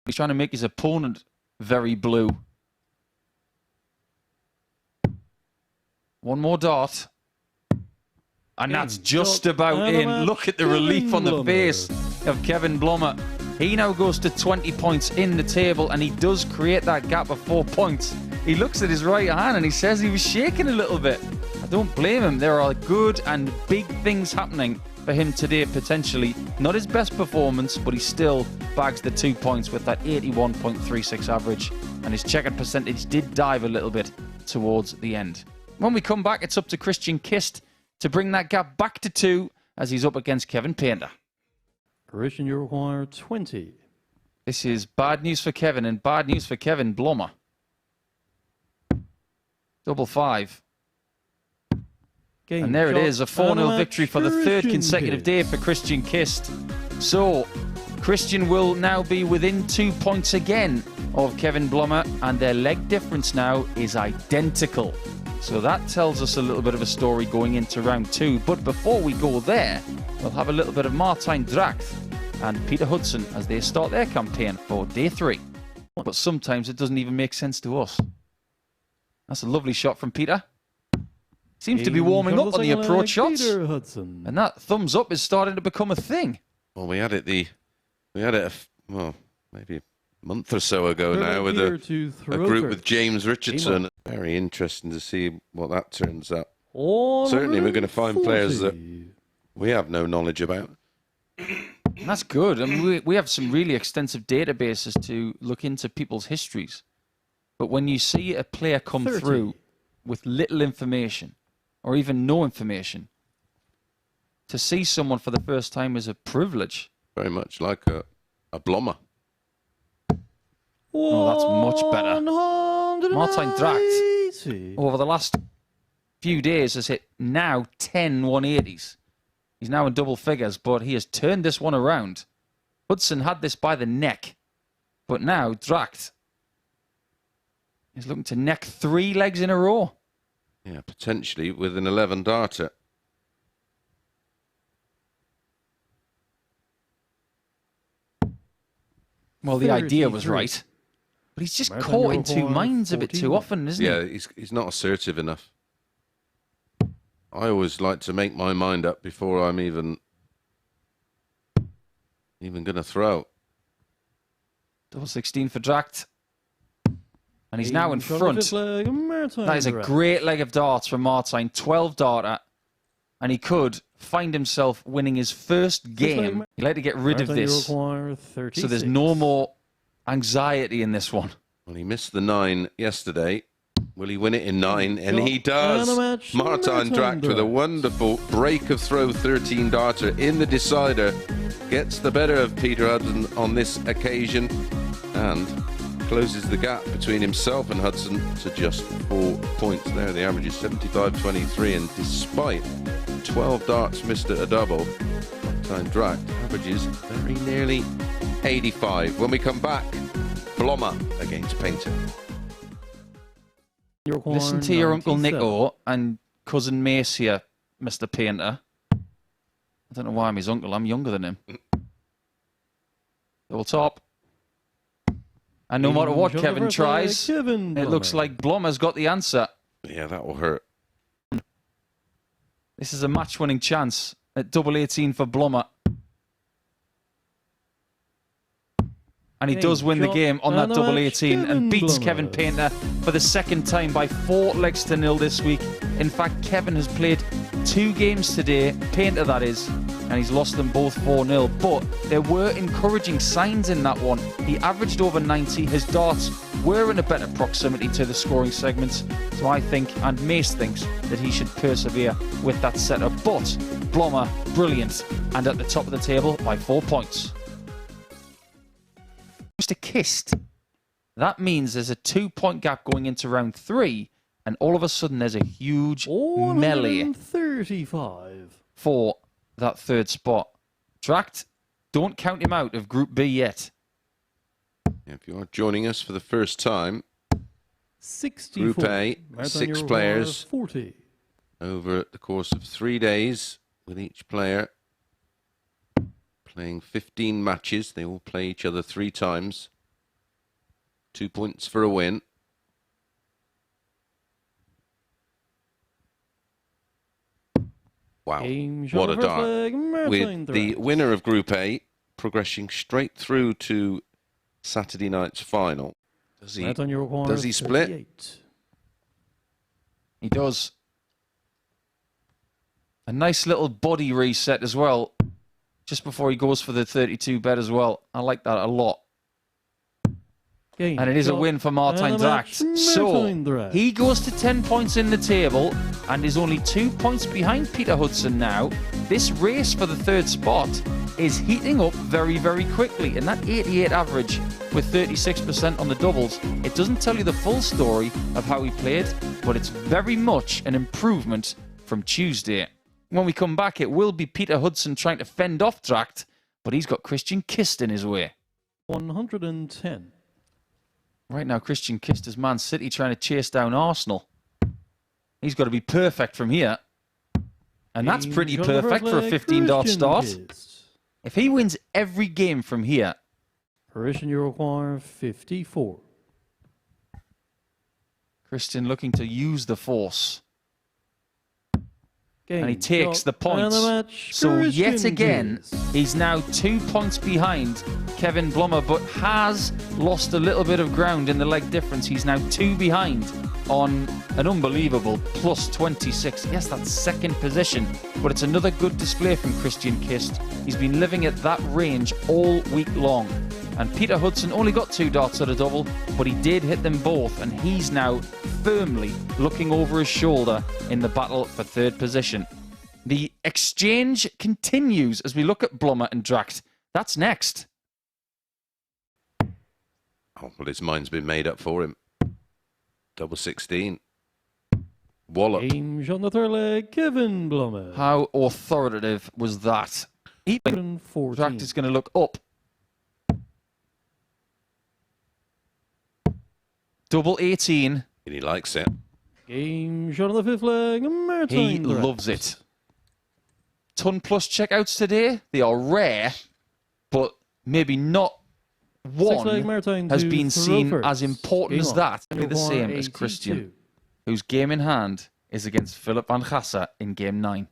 He's trying to make his opponent very blue. One more dart. And that's just about in. Look at the relief on the face of Kevin Blommer. He now goes to 20 points in the table, and he does create that gap of 4 points. He looks at his right hand and he says he was shaking a little bit. I don't blame him. There are good and big things happening for him today, potentially. Not his best performance, but he still bags the 2 points with that 81.36 average. And his checkered percentage did dive a little bit towards the end. When we come back, it's up to Christian Kist to bring that gap back to 2 as he's up against Kevin Painter. Christian, you require 20. This is bad news for Kevin and bad news for Kevin Blommer. Double 5. And there it is, a 4-0 victory for the third consecutive day for Christian Kist. So, Christian will now be within 2 points again of Kevin Blommer, and their leg difference now is identical. So that tells us a little bit of a story going into round 2. But before we go there, we'll have a little bit of Martijn Drax and Peter Hudson as they start their campaign for day 3. But sometimes it doesn't even make sense to us. That's a lovely shot from Peter. Seems to be warming up on the approach shots. And that thumbs up is starting to become a thing. Well, we had it maybe a month or so ago now with a group with James Richardson. Very interesting to see what that turns out. Certainly we're going to find players that we have no knowledge about. That's good. I mean, we have some really extensive databases to look into people's histories. But when you see a player come through with little information, or even no information, to see someone for the first time is a privilege. Very much like a Blommer. Oh, that's much better. Martijn Drax, over the last few days, has hit now 10 180s. He's now in double figures, but he has turned this one around. Hudson had this by the neck, but now Drax is looking to neck 3 legs in a row. Yeah, potentially with an 11 darter. Well, the idea was right. But he's just caught in two minds a bit too often, isn't he? Yeah, he's not assertive enough. I always like to make my mind up before I'm even going to throw. Double 16 for Drax. And he's now in front. That is a great leg of darts from Martijn. 12 darter. And he could find himself winning his first game. He'd like to get rid of this. So there's no more anxiety in this one. Well, he missed the 9 yesterday. Will he win it in 9? And he does. Martijn Drax with a wonderful break of throw 13 darter in the decider. Gets the better of Peter Hudson on this occasion. And closes the gap between himself and Hudson to just 4 points there. The average is 75.23, and despite 12 darts missed at a double, Martijn Drax averages very nearly 85. When we come back, Blommer against Painter. Listen to your Uncle Nico and Cousin Mace here, Mr. Painter. I don't know why I'm his uncle. I'm younger than him. Double top. And no matter what Kevin tries, it looks like Blommer's got the answer. Yeah, that will hurt. This is a match-winning chance at double 18 for Blommer. And he does win the game on that double 18 and beats Kevin Painter for the second time by 4 legs to 0 this week. In fact, Kevin has played 2 games today, Painter that is, and he's lost them both 4-0. But there were encouraging signs in that one. He averaged over 90. His darts were in a better proximity to the scoring segments. So I think, and Mace thinks, that he should persevere with that setup. But Blommer, brilliant, and at the top of the table by 4 points. Mr. Kist. That means there's a 2-point gap going into round 3, and all of a sudden there's a huge melee for that third spot. Drax, don't count him out of Group B yet. If you are joining us for the first time, 64. Group A, 6 players 40. over the course of 3 days, with each player playing 15 matches. They all play each other 3 times. 2 points for a win. Wow, what a dart. With the winner of Group A progressing straight through to Saturday night's final. Does he split? He does. A nice little body reset as well, just before he goes for the 32 bet as well. I like that a lot. And it is a win for Martin Drax. So he goes to 10 points in the table and is only 2 points behind Peter Hudson now. This race for the 3rd spot is heating up very, very quickly. And that 88 average with 36% on the doubles, it doesn't tell you the full story of how he played, but it's very much an improvement from Tuesday. When we come back, it will be Peter Hudson trying to fend off Drax, but he's got Christian Kist in his way. 110. Right now, Christian Kist is Man City trying to chase down Arsenal. He's got to be perfect from here. And that's pretty perfect for a 15-dart start. If he wins every game from here... Parisian you require 54. Christian looking to use the force. And he takes the points. So yet again, he's now 2 points behind Kevin Blommer, but has lost a little bit of ground in the leg difference. He's now 2 behind on an unbelievable plus 26. Yes, that's 2nd position, but it's another good display from Christian Kist. He's been living at that range all week long. And Peter Hudson only got 2 darts at a double, but he did hit them both, and he's now firmly looking over his shoulder in the battle for 3rd position. The exchange continues as we look at Blommer and Drax. That's next. Oh, well, his mind's been made up for him. Double 16. Wallop. James on the 3rd leg, Kevin Blommer. How authoritative was that? Drax is going to look up. Double 18. And he likes it. Game shot on the 5th leg. Martin he loves it. Ton plus checkouts today. They are rare, but maybe not one has been seen as important as that. Be the same as Christian, whose game in hand is against Philip van Gassa in game 9.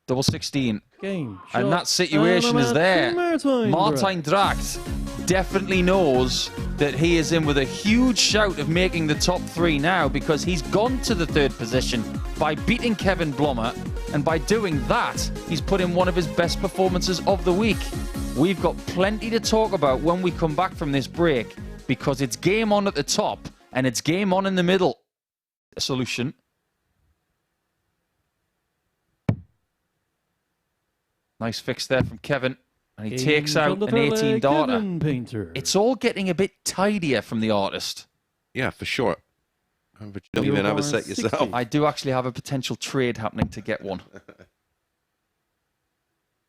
Double 16. And that situation is there. Martin Drax definitely knows that he is in with a huge shout of making the top 3 now, because he's gone to the 3rd position by beating Kevin Blommer, and by doing that, he's put in one of his best performances of the week. We've got plenty to talk about when we come back from this break, because it's game on at the top and it's game on in the middle. A solution. Nice fix there from Kevin. And he takes out an 18-darter. It's all getting a bit tidier from the artist. Yeah, for sure. But you don't even have a set yourself. I do actually have a potential trade happening to get one.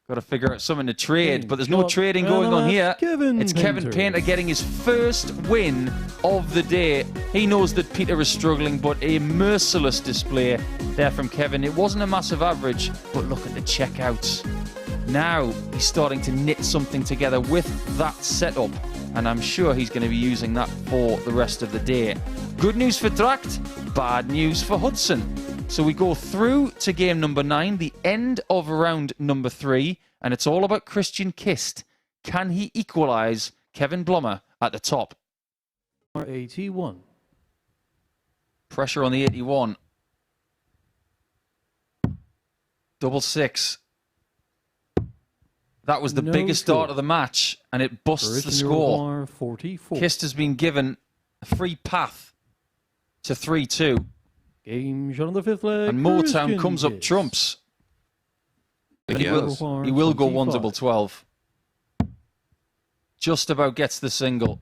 Got to figure out something to trade, but there's no trading going on here. It's Kevin Painter getting his first win of the day. He knows that Peter is struggling, but a merciless display there from Kevin. It wasn't a massive average, but look at the checkouts. Now he's starting to knit something together with that setup, and I'm sure he's going to be using that for the rest of the day. Good news for Drax, bad news for Hudson. So we go through to game number 9, the end of round number 3, and it's all about Christian Kist. Can he equalise Kevin Blommer at the top? 81. Pressure on the 81. Double 6. That was the biggest start of the match, and it busts the score. 44. Kist has been given a free path to 3-2. Game shot on the 5th leg. And Motown comes up trumps. He will go 1 double 12. Just about gets the single.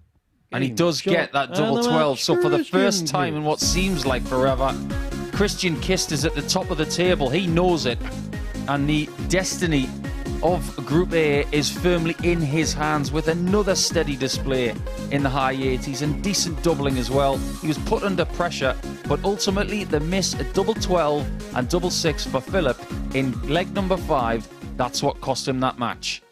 And he does get that double 12. So for the first time in what seems like forever, Christian Kist is at the top of the table. He knows it. And the destiny of Group A is firmly in his hands, with another steady display in the high 80s and decent doubling as well. He was put under pressure, but ultimately the miss at double 12 and double 6 for Philip in leg number 5, that's what cost him that match.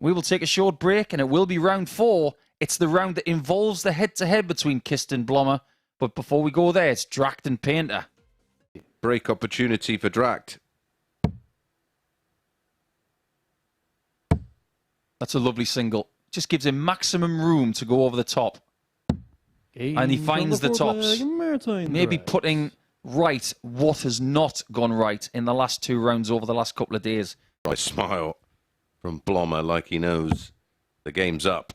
We will take a short break, and it will be round 4 It's the round that involves the head-to-head between Kist and Blommer. But before we go there, it's Drax and Painter. Break opportunity for Drax. That's a lovely single. Just gives him maximum room to go over the top. And he finds the tops. Maybe putting right what has not gone right in the last 2 rounds over the last couple of days. I smile from Blommer like he knows the game's up.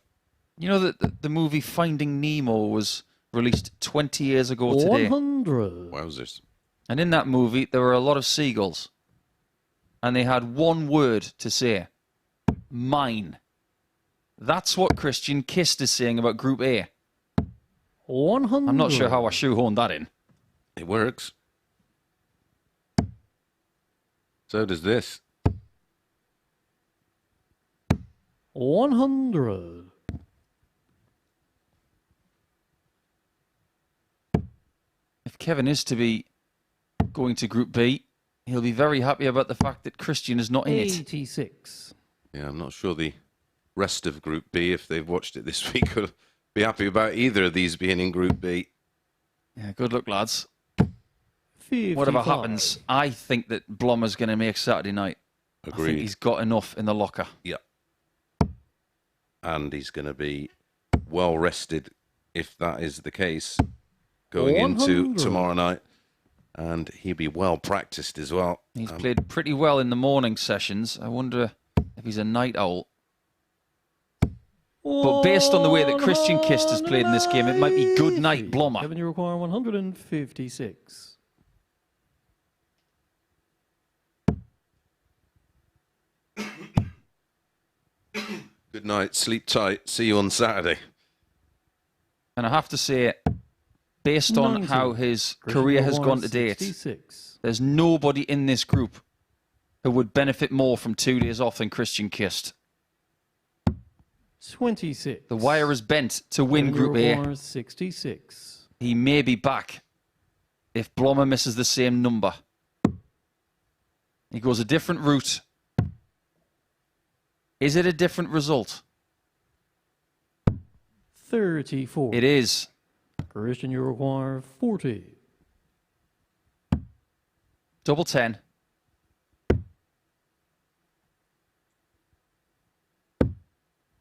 You know that the movie Finding Nemo was released 20 years ago today. 100. Wowzers. And in that movie, there were a lot of seagulls. And they had one word to say. Mine. That's what Christian Kist is saying about Group A. 100. I'm not sure how I shoehorned that in. It works. So does this. 100. If Kevin is to be going to Group B, he'll be very happy about the fact that Christian is not in it. 86. Yeah, I'm not sure the rest of Group B, if they've watched it this week, will be happy about either of these being in Group B. Yeah, good luck, lads. 55. Whatever happens, I think that Blommer's going to make Saturday night. Agreed. I think he's got enough in the locker. Yep. And he's going to be well rested, if that is the case, going 100. into tomorrow night. And he'll be well practiced as well. He's played pretty well in the morning sessions. I wonder if he's a night owl. But based on the way that Christian Kist has played in this game, it might be good night, Blommer. Kevin, you require 156. Good night, sleep tight, see you on Saturday. And I have to say, based on 90. how his Christian career has requires gone to date, 66. there's nobody in this group who would benefit more from 2 days off than Christian Kist. 26. The wire is bent to win Kevin, Group you A. require 66. He may be back if Blommer misses the same number. He goes a different route. Is it a different result? 34. It is. Christian, you require 40. Double 10.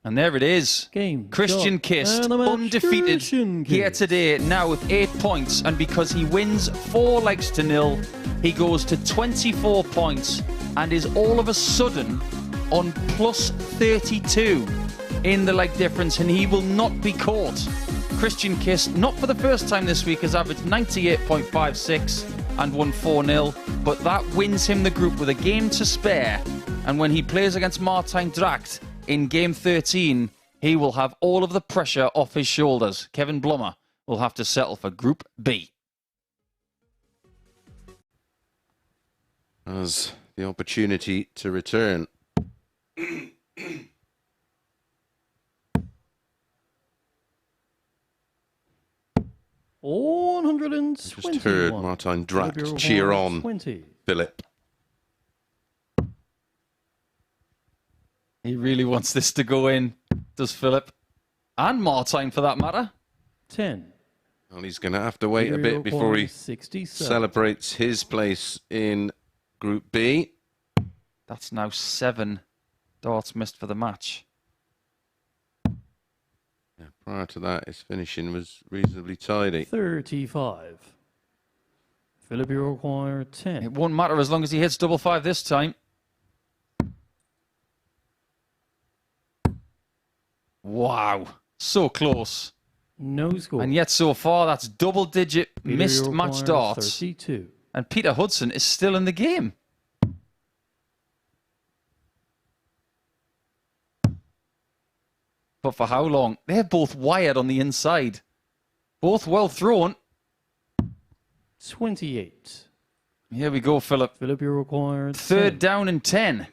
And there it is. Game. Christian shot, Kist, and a match. undefeated Christian here Kist. today, now with 8 points. And because he wins 4 legs to 0, he goes to 24 points and is all of a sudden on plus 32 in the leg difference, and he will not be caught. Christian Kist, not for the first time this week, has averaged 98.56 and won 4-0, but that wins him the group with a game to spare. And when he plays against Martin Drax in game 13, he will have all of the pressure off his shoulders. Kevin Blommer will have to settle for Group B. As the opportunity to return. 121. Just heard Martin Drax cheer on 20. Philip. He really wants this to go in, does Philip. And Martin, for that matter. 10. Well, he's going to have to wait a bit before he 67. celebrates his place in Group B. That's now 7 darts missed for the match. Yeah, prior to that, his finishing was reasonably tidy. 35. Philip, you require 10. It won't matter as long as he hits double 5 this time. Wow, so close. No score. And yet so far that's double-digit Peter, missed you match require darts. 32. And Peter Hudson is still in the game. But for how long? They're both wired on the inside. Both well thrown. 28. Here we go, Philip. Philip, you require 3rd 10. down and 10.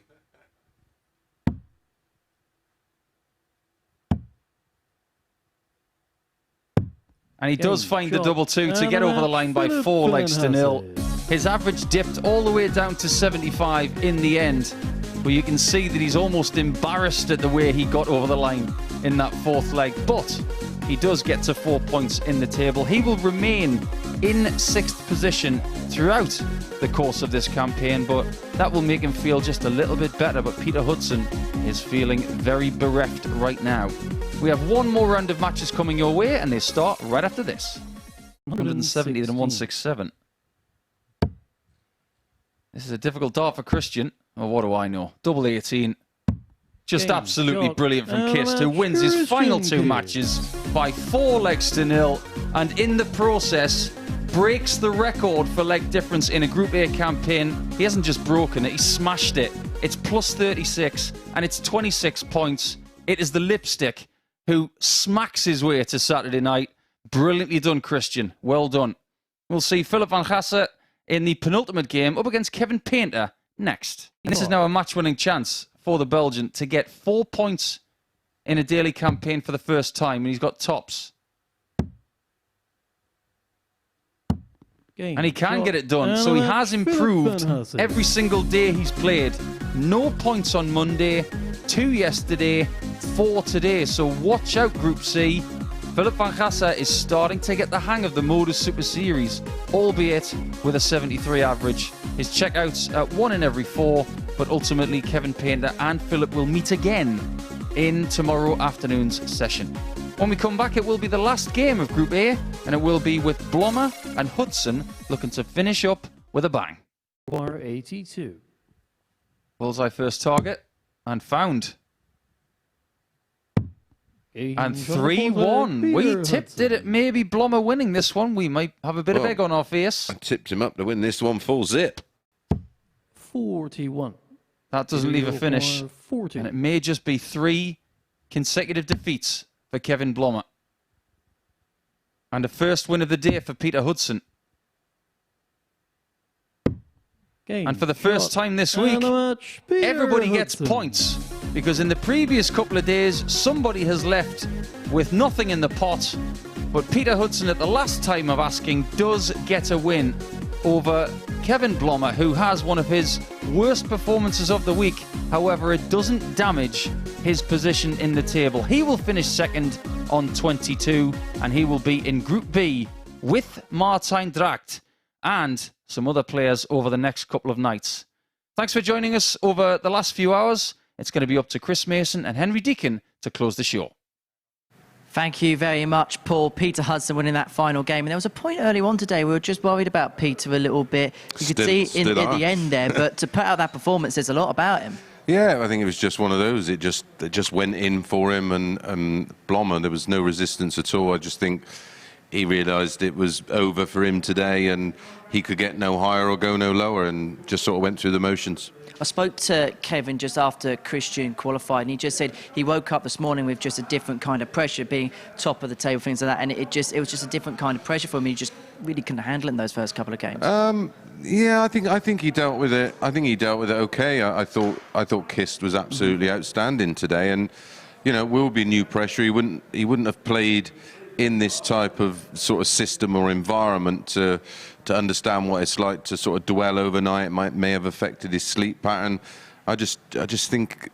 And he does find the double 2 to get over the line by 4 legs to 0. His average dipped all the way down to 75 in the end. But you can see that he's almost embarrassed at the way he got over the line. in that fourth leg, but he does get to 4 points in the table. He will remain in 6th position throughout the course of this campaign, but that will make him feel just a little bit better. But Peter Hudson is feeling very bereft right now. We have one more round of matches coming your way, and they start right after this. 170 and 167. This is a difficult dart for Christian. Oh, what do I know? Double 18. Just absolutely brilliant from Kist, who wins his final 2 matches by 4 legs to 0, and in the process breaks the record for leg difference in a Group A campaign. He hasn't just broken it, he smashed it. It's plus 36, and it's 26 points. It is the lipstick who smacks his way to Saturday night. Brilliantly done, Christian. Well done. We'll see Philip van Gassen in the penultimate game up against Kevin Painter next. And this is now a match-winning chance for the Belgian to get 4 points in a daily campaign for the first time, and he's got tops. And he can get it done, so he has improved every single day he's played. No points on Monday, 2 yesterday, 4 today, so watch out, Group C. Philip van Gassen is starting to get the hang of the Modus Super Series, albeit with a 73 average. His checkouts at 1 in every 4, but ultimately Kevin Painter and Philip will meet again in tomorrow afternoon's session. When we come back, it will be the last game of Group A, and it will be with Blommer and Hudson looking to finish up with a bang. 82. Bullseye first target, and found. And 3-1. We tipped it at maybe Blommer winning this one. We might have a bit of egg on our face. I tipped him up to win this one full zip. 41. That doesn't leave a finish. 40. And it may just be 3 consecutive defeats for Kevin Blommer. And the first win of the day for Peter Hudson. And for the first time this week, everybody gets points. Because in the previous couple of days, somebody has left with nothing in the pot. But Peter Hudson, at the last time of asking, does get a win over Kevin Blommer, who has one of his worst performances of the week. However, it doesn't damage his position in the table. He will finish second on 22, and he will be in Group B with Martijn Drax and some other players over the next couple of nights. Thanks for joining us over the last few hours. It's going to be up to Chris Mason and Henry Deacon to close the show. Thank you very much, Paul. Peter Hudson winning that final game. And there was a point early on today we were just worried about Peter a little bit. You could see at the end there, but to put out that performance says a lot about him. Yeah, I think it was just one of those. It just went in for him, and Blommer, there was no resistance at all. I just think he realised it was over for him today, and he could get no higher or go no lower, and just sort of went through the motions. I spoke to Kevin just after Christian qualified, and he just said he woke up this morning with just a different kind of pressure, being top of the table, things like that, and it was just a different kind of pressure for him. He just really couldn't handle it in those first couple of games. Yeah, I think he dealt with it. I think he dealt with it okay. I thought Kist was absolutely outstanding today, and you know, it will be new pressure. He wouldn't have played in this type of sort of system or environment to understand what it's like to sort of dwell overnight. It may have affected his sleep pattern. I just think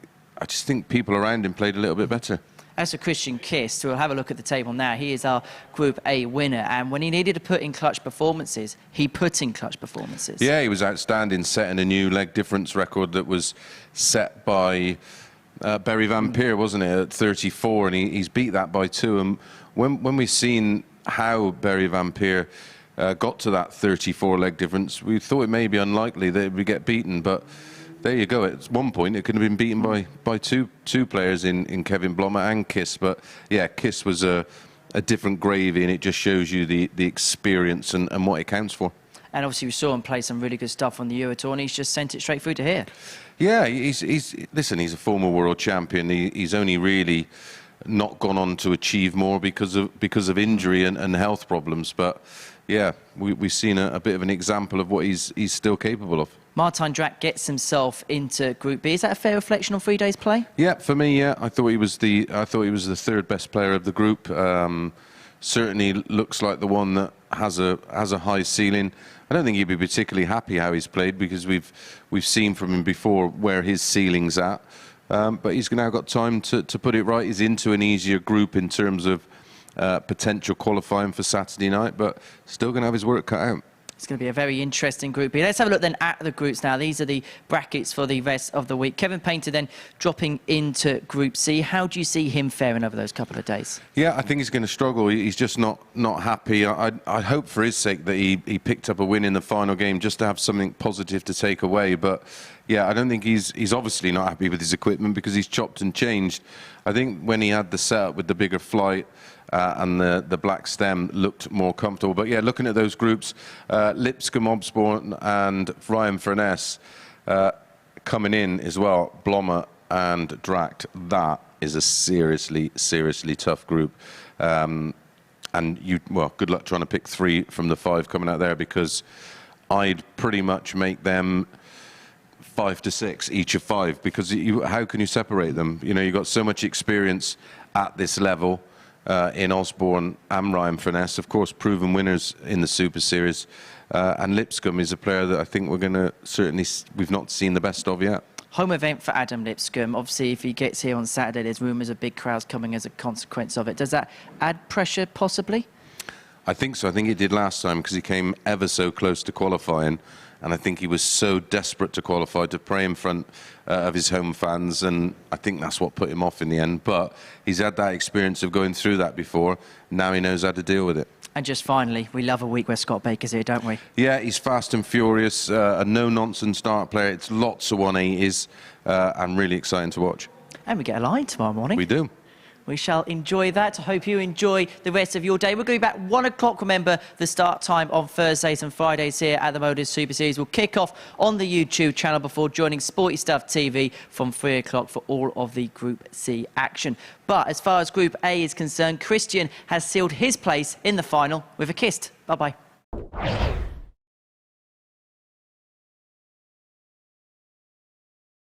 people around him played a little bit better. As for Christian Kist, we'll have a look at the table now. He is our Group A winner, and when he needed to put in clutch performances, he put in clutch performances. Yeah, he was outstanding, setting a new leg difference record that was set by Barry Van Peer, wasn't it, at 34, and he's beat that by 2. And when we've seen how Barry Van Peer got to that 34 leg difference, we thought it may be unlikely that it would get beaten, but there you go. At one point, it could have been beaten by two players in Kevin Blommer and Kist. But yeah, Kist was a different gravy, and it just shows you the experience and what it counts for. And obviously, we saw him play some really good stuff on the Euro Tour, and he's just sent it straight through to here. Yeah, he's a former world champion. He's only really not gone on to achieve more because of injury and health problems. But yeah, we've seen a bit of an example of what he's still capable of. Martijn Drax gets himself into Group B. Is that a fair reflection on 3 days' play? Yeah, for me, yeah. I thought he was the third best player of the group. Certainly looks like the one that has a high ceiling. I don't think he'd be particularly happy how he's played, because we've seen from him before where his ceiling's at. but he's now got time to put it right. He's into an easier group in terms of potential qualifying for Saturday night, but still going to have his work cut out. It's going to be a very interesting group here. Let's have a look then at the groups now. These are the brackets for the rest of the week. Kevin Painter then dropping into Group C. How do you see him faring over those couple of days? Yeah, I think he's going to struggle. He's just not happy. I hope for his sake that he picked up a win in the final game just to have something positive to take away. But yeah, I don't think he's obviously not happy with his equipment because he's chopped and changed. I think when he had the setup with the bigger flight and the black stem looked more comfortable. But yeah, looking at those groups, Lipscomb, Osborne and Ryan Furness coming in as well, Blommer and Drax. That is a seriously tough group. And good luck trying to pick 3 from the 5 coming out there, because I'd pretty much make them 5 to 6, each of 5, because how can you separate them? You know, you've got so much experience at this level in Osborne and Ryan Furness, of course, proven winners in the Super Series. And Lipscomb is a player that I think we've not seen the best of yet. Home event for Adam Lipscomb. Obviously, if he gets here on Saturday, there's rumours of big crowds coming as a consequence of it. Does that add pressure, possibly? I think so. I think it did last time because he came ever so close to qualifying. And I think he was so desperate to qualify, to pray in front of his home fans, and I think that's what put him off in the end. But he's had that experience of going through that before. Now he knows how to deal with it. And just finally, we love a week where Scott Baker's here, don't we? Yeah, he's fast and furious, a no-nonsense start player. It's lots of 180s, and really exciting to watch. And we get a line tomorrow morning. We do. We shall enjoy that. I hope you enjoy the rest of your day. We're going to be back 1 o'clock. Remember, the start time on Thursdays and Fridays here at the Motors Super Series will kick off on the YouTube channel before joining Sporty Stuff TV from 3 o'clock for all of the Group C action. But as far as Group A is concerned, Christian has sealed his place in the final with a Kist. Bye-bye.